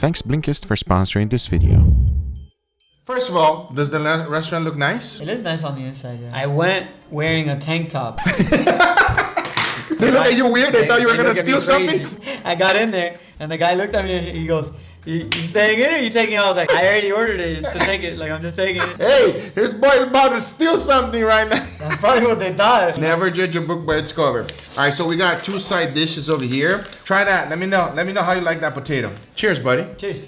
Thanks Blinkist for sponsoring this video. First of all, does the restaurant look nice? It is nice on the inside, yeah. I went wearing a tank top. They look at you weird. They thought you were going to steal something. I got in there, and the guy looked at me, and he goes, you staying in or you taking it? I was like, I already ordered it to take it. Like, I'm just taking it. Hey, this boy is about to steal something right now. That's probably what they thought. Never judge a book by its cover. All right, so we got 2 side dishes over here. Try that. Let me know. Let me know how you like that potato. Cheers, buddy. Cheers.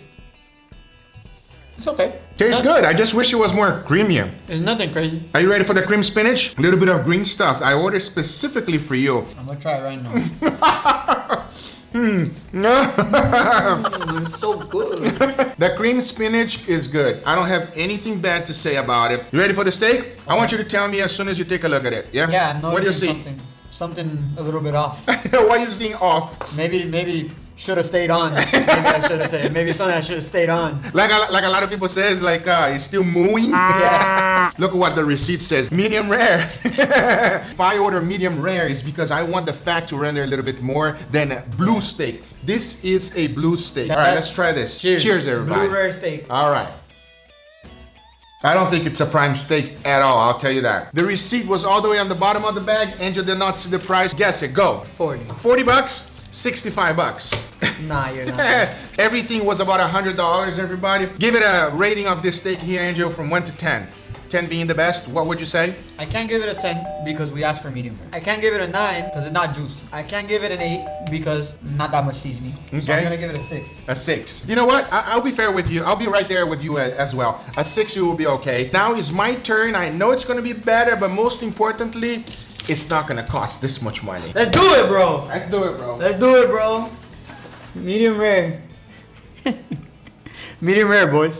It's okay. Tastes good. I just wish it was more creamier. There's nothing crazy. Are you ready for the cream spinach? A little bit of green stuff. I ordered specifically for you. I'm gonna try it right now. It's so good. The cream spinach is good. I don't have anything bad to say about it. You ready for the steak? I want you to tell me as soon as you take a look at it. Yeah? Yeah, I'm What do you noticing see? something a little bit off. What are you seeing off? Maybe should have stayed on. Maybe I should have said. Maybe something I should have stayed on. Like a lot of people says, like it's still mooing. Yeah. Look at what the receipt says. Medium rare. If I order medium rare, it's because I want the fat to render a little bit more than a blue steak. This is a blue steak. All right, let's try this. Cheers. Cheers, everybody. Blue rare steak. All right. I don't think it's a prime steak at all, I'll tell you that. The receipt was all the way on the bottom of the bag. Angel did not see the price. Guess it, go. 40. 40 bucks, 65 bucks. Nah, you're not. Everything was about $100, everybody. Give it a rating of this steak here, Angel, from 1 to 10. 10 being the best, what would you say? I can't give it a 10 because we asked for medium rare. I can't give it a 9 because it's not juicy. I can't give it an 8 because not that much seasoning. Okay. So I'm gonna give it a 6. A 6. You know what? I'll be fair with you. I'll be right there with you as well. A 6 you will be okay. Now is my turn. I know it's gonna be better, but most importantly, it's not gonna cost this much money. Let's do it, bro. Let's do it, bro. Let's do it, bro. Medium rare. Medium rare, boys.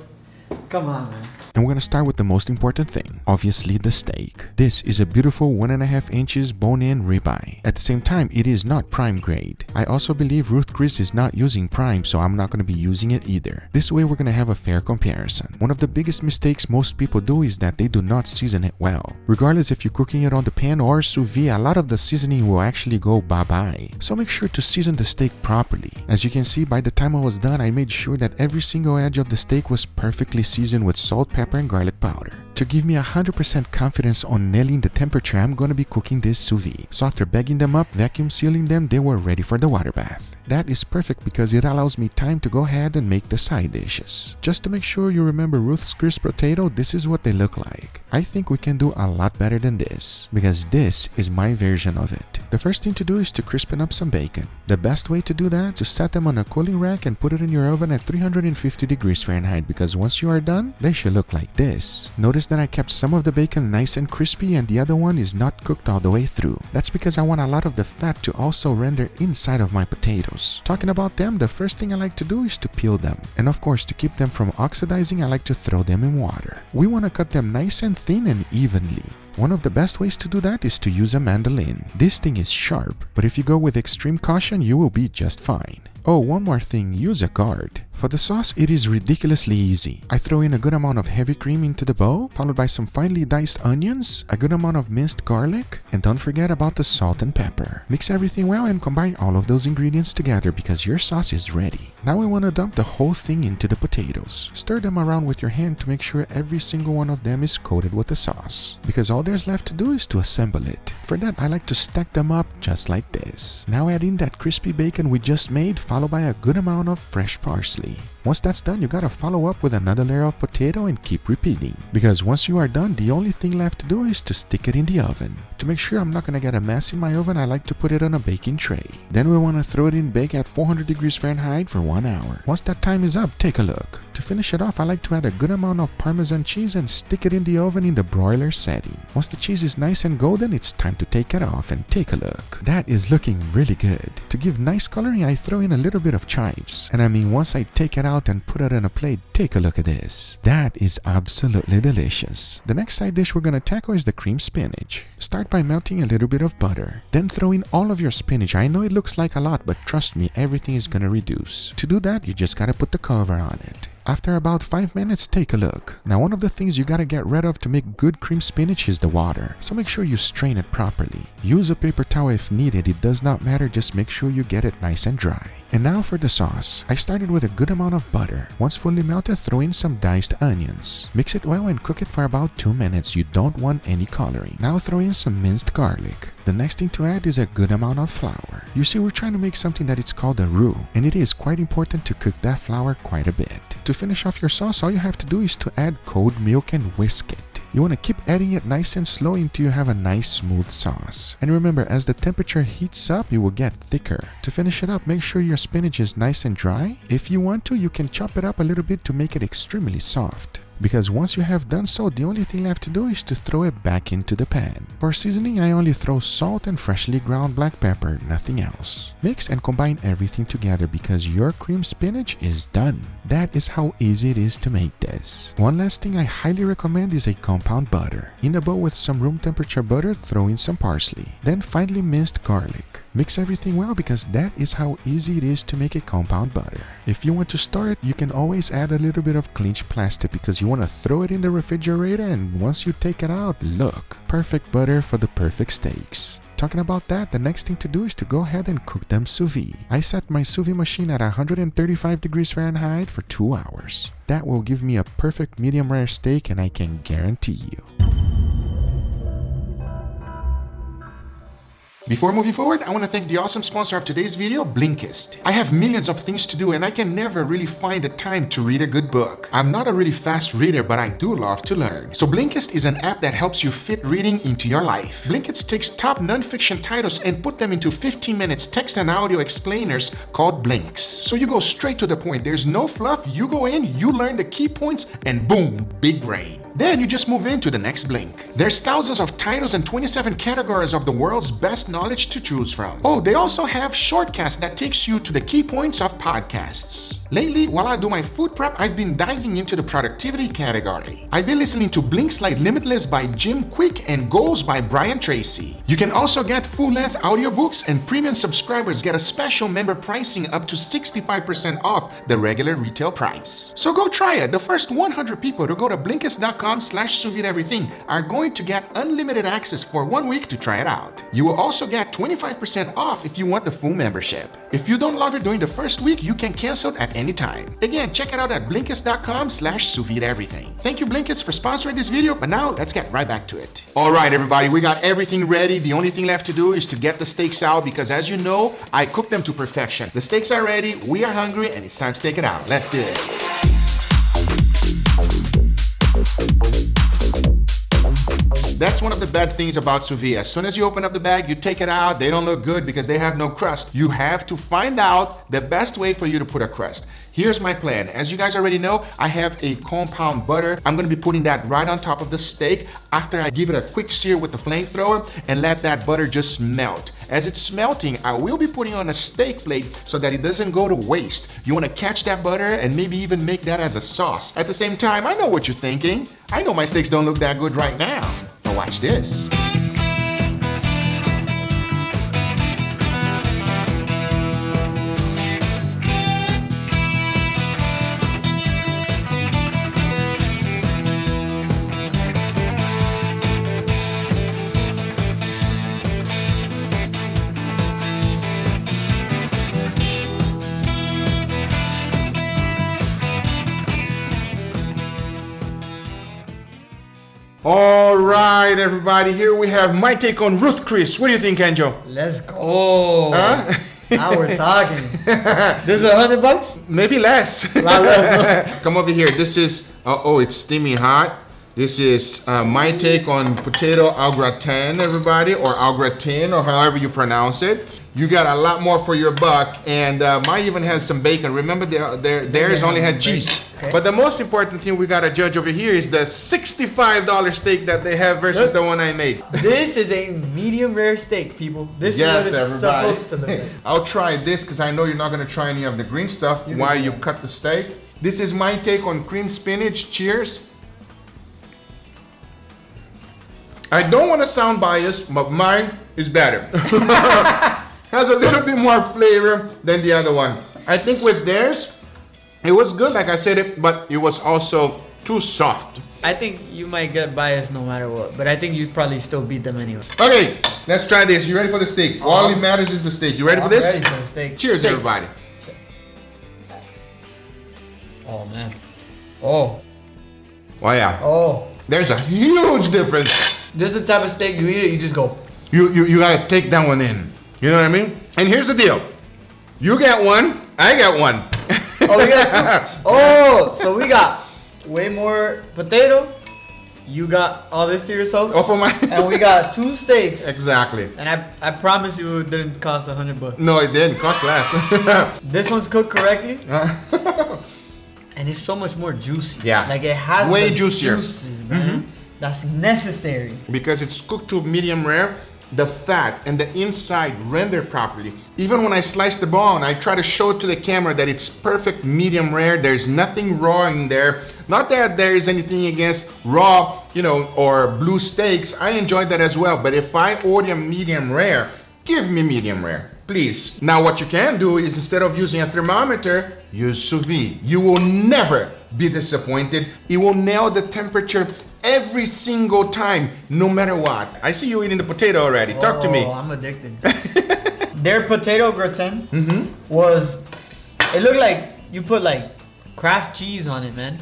Come on, man. And we're gonna start with the most important thing, obviously the steak. This is a beautiful 1.5 inches bone-in ribeye. At the same time, it is not prime grade. I also believe Ruth Chris is not using prime, so I'm not gonna be using it either. This way we're gonna have a fair comparison. One of the biggest mistakes most people do is that they do not season it well. Regardless if you're cooking it on the pan or sous vide, a lot of the seasoning will actually go bye-bye. So make sure to season the steak properly. As you can see, by the time I was done, I made sure that every single edge of the steak was perfectly seasoned with salt, pepper, and garlic powder. To give me 100% confidence on nailing the temperature, I'm going to be cooking this sous vide. So after bagging them up, vacuum sealing them, they were ready for the water bath. That is perfect because it allows me time to go ahead and make the side dishes. Just to make sure you remember Ruth's crisp potato, this is what they look like. I think we can do a lot better than this because this is my version of it. The first thing to do is to crispen up some bacon. The best way to do that is to set them on a cooling rack and put it in your oven at 350 degrees Fahrenheit because once you are done, they should look like this. Notice that I kept some of the bacon nice and crispy and the other one is not cooked all the way through. That's because I want a lot of the fat to also render inside of my potatoes. Talking about them, the first thing I like to do is to peel them. And of course, to keep them from oxidizing, I like to throw them in water. We want to cut them nice and thin and evenly. One of the best ways to do that is to use a mandolin. This thing is sharp, but if you go with extreme caution, you will be just fine. Oh, one more thing, use a guard. For the sauce, it is ridiculously easy. I throw in a good amount of heavy cream into the bowl, followed by some finely diced onions, a good amount of minced garlic, and don't forget about the salt and pepper. Mix everything well and combine all of those ingredients together because your sauce is ready. Now we want to dump the whole thing into the potatoes. Stir them around with your hand to make sure every single one of them is coated with the sauce, because all there's left to do is to assemble it. For that, I like to stack them up just like this. Now add in that crispy bacon we just made, followed by a good amount of fresh parsley. Once that's done, you gotta follow up with another layer of potato and keep repeating. Because once you are done, the only thing left to do is to stick it in the oven. To make sure I'm not gonna get a mess in my oven, I like to put it on a baking tray. Then we wanna throw it in bake at 400 degrees Fahrenheit for 1 hour. Once that time is up, take a look. To finish it off, I like to add a good amount of Parmesan cheese and stick it in the oven in the broiler setting. Once the cheese is nice and golden, it's time to take it off and take a look. That is looking really good. To give nice coloring, I throw in a little bit of chives. And I mean, once I take it out and put it on a plate, take a look at this. That is absolutely delicious. The next side dish we're gonna tackle is the cream spinach. Start by melting a little bit of butter. Then throw in all of your spinach. I know it looks like a lot, but trust me, everything is gonna reduce. To do that, you just gotta put the cover on it. After about 5 minutes, take a look. Now, one of the things you gotta get rid of to make good cream spinach is the water. So make sure you strain it properly. Use a paper towel if needed. It does not matter, just make sure you get it nice and dry. And now for the sauce. I started with a good amount of butter. Once fully melted, throw in some diced onions. Mix it well and cook it for about 2 minutes. You don't want any coloring. Now throw in some minced garlic. The next thing to add is a good amount of flour. You see, we're trying to make something that it's called a roux, and it is quite important to cook that flour quite a bit. To finish off your sauce, all you have to do is to add cold milk and whisk it. You want to keep adding it nice and slow until you have a nice smooth sauce. And remember, as the temperature heats up, it will get thicker. To finish it up, make sure your spinach is nice and dry. If you want to, you can chop it up a little bit to make it extremely soft. Because once you have done so, the only thing left to do is to throw it back into the pan. For seasoning, I only throw salt and freshly ground black pepper, nothing else. Mix and combine everything together because your cream spinach is done. That is how easy it is to make this. One last thing I highly recommend is a compound butter. In a bowl with some room temperature butter, throw in some parsley. Then finely minced garlic. Mix everything well because that is how easy it is to make a compound butter. If you want to store it, you can always add a little bit of clinch plastic because you want to throw it in the refrigerator, and once you take it out, look, perfect butter for the perfect steaks. Talking about that, the next thing to do is to go ahead and cook them sous vide. I set my sous vide machine at 135 degrees Fahrenheit for 2 hours. That will give me a perfect medium rare steak, and I can guarantee you. Before moving forward, I want to thank the awesome sponsor of today's video, Blinkist. I have millions of things to do and I can never really find the time to read a good book. I'm not a really fast reader, but I do love to learn. So Blinkist is an app that helps you fit reading into your life. Blinkist takes top nonfiction titles and put them into 15 minutes text and audio explainers called Blinks. So you go straight to the point. There's no fluff. You go in, you learn the key points, and boom, big brain. Then you just move into the next blink. There's thousands of titles and 27 categories of the world's best knowledge to choose from. Oh, they also have shortcasts that takes you to the key points of podcasts. Lately, while I do my food prep, I've been diving into the productivity category. I've been listening to Blinks Like Limitless by Jim Quick and Goals by Brian Tracy. You can also get full-length audiobooks, and premium subscribers get a special member pricing up to 65% off the regular retail price. So go try it. The first 100 people to go to Blinkist.com/SousVideEverything are going to get unlimited access for 1 week to try it out. You will also get 25% off if you want the full membership. If you don't love it during the first week, you can cancel at any time. Again, check it out at Blinkist.com/SousVideEverything. Thank you, Blinkist, for sponsoring this video, but now let's get right back to it. All right, everybody, we got everything ready. The only thing left to do is to get the steaks out because, as you know, I cook them to perfection. The steaks are ready, we are hungry, and it's time to take it out. Let's do it. That's one of the bad things about sous vide. As soon as you open up the bag, you take it out, they don't look good because they have no crust. You have to find out the best way for you to put a crust. Here's my plan. As you guys already know, I have a compound butter. I'm gonna be putting that right on top of the steak after I give it a quick sear with the flamethrower and let that butter just melt. As it's melting, I will be putting on a steak plate so that it doesn't go to waste. You wanna catch that butter and maybe even make that as a sauce. At the same time, I know what you're thinking. I know my steaks don't look that good right now. But watch this. All right, everybody, here we have my take on Ruth Chris. What do you think, Angel? Let's go. Huh? Now we're talking. This is $100? Maybe less. A lot less. Come over here. This is, oh, it's steamy hot. This is my take on potato au gratin, everybody, or au gratin, or however you pronounce it. You got a lot more for your buck, and mine even has some bacon. Remember, theirs only had cheese. Okay. But the most important thing we got to judge over here is the $65 steak that they have versus the one I made. This is a medium rare steak, people. This is what it's supposed to look like. I'll try this because I know you're not going to try any of the green stuff while you cut the steak. This is my take on cream spinach. Cheers. I don't want to sound biased, but mine is better. Has a little bit more flavor than the other one. I think with theirs, it was good, like I said, but it was also too soft. I think you might get biased no matter what, but I think you'd probably still beat them anyway. Okay, let's try this. You ready for the steak? All that matters is the steak. You ready for this? Ready for the steak. Cheers, everybody. Oh man. Oh. Oh yeah. Oh. There's a huge difference. This is the type of steak you eat it, you just go. You gotta take that one in. You know what I mean? And here's the deal. You get one, I get one. Oh, we got two. Oh, so we got way more potato. You got all this to yourself. Oh, for my. And we got 2 steaks. Exactly. And I promise you it didn't cost $100. No, it didn't. Cost less. This one's cooked correctly. And it's so much more juicy. Yeah. Like it has way the juicier. juices, man. That's necessary. Because it's cooked to medium rare, the fat and the inside render properly. Even when I slice the bone, I try to show it to the camera that it's perfect medium rare. There's nothing raw in there. Not that there is anything against raw, you know, or blue steaks. I enjoy that as well. But if I order medium rare, give me medium rare, please. Now what you can do is instead of using a thermometer, use sous vide. You will never be disappointed. It will nail the temperature every single time, no matter what. I see you eating the potato already. Talk to me. Oh, I'm addicted. Their potato gratin was, it looked like you put like Kraft cheese on it, man.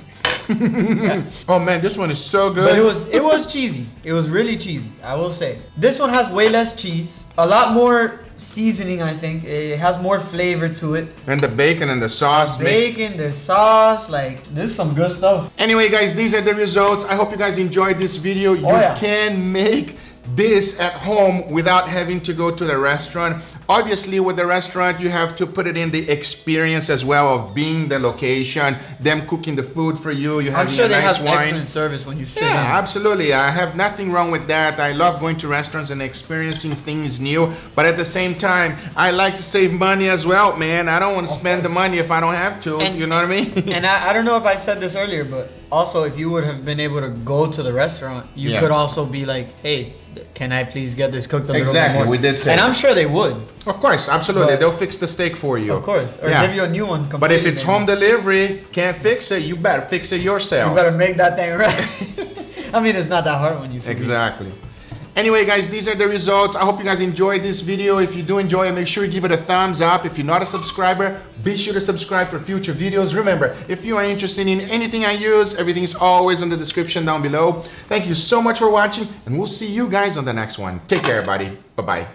Yeah. Oh man, this one is so good. But it was cheesy. It was really cheesy, I will say. This one has way less cheese, a lot more seasoning, I think. It has more flavor to it. And the bacon and the sauce. Bacon, the sauce, like this is some good stuff. Anyway guys, these are the results. I hope you guys enjoyed this video. You can make this at home without having to go to the restaurant. Obviously with the restaurant you have to put it in the experience as well of being the location, them cooking the food for you, you having I'm sure a they nice have wine. excellent service when you sit Yeah, down. absolutely. I have nothing wrong with that. I love going to restaurants and experiencing things new, but at the same time I like to save money as well, man. I don't want to spend the money if I don't have to, And- you know what I mean? And I don't know if I said this earlier, but also if you would have been able to go to the restaurant, you could also be like, hey, can I please get this cooked a little bit more? We did say. And I'm sure they would. Of course, absolutely. But- They'll fix the steak for you. Of course. Or Yeah. give you a new one completely. But if it's maybe. home delivery, can't fix it, you better fix it yourself. You better make that thing right. I mean, it's not that hard when you Exactly. Anyway guys, these are the results. I hope you guys enjoyed this video. If you do enjoy it, make sure you give it a thumbs up. If you're not a subscriber, be sure to subscribe for future videos. Remember, if you are interested in anything I use, everything is always in the description down below. Thank you so much for watching, and we'll see you guys on the next one. Take care, everybody. Bye-bye.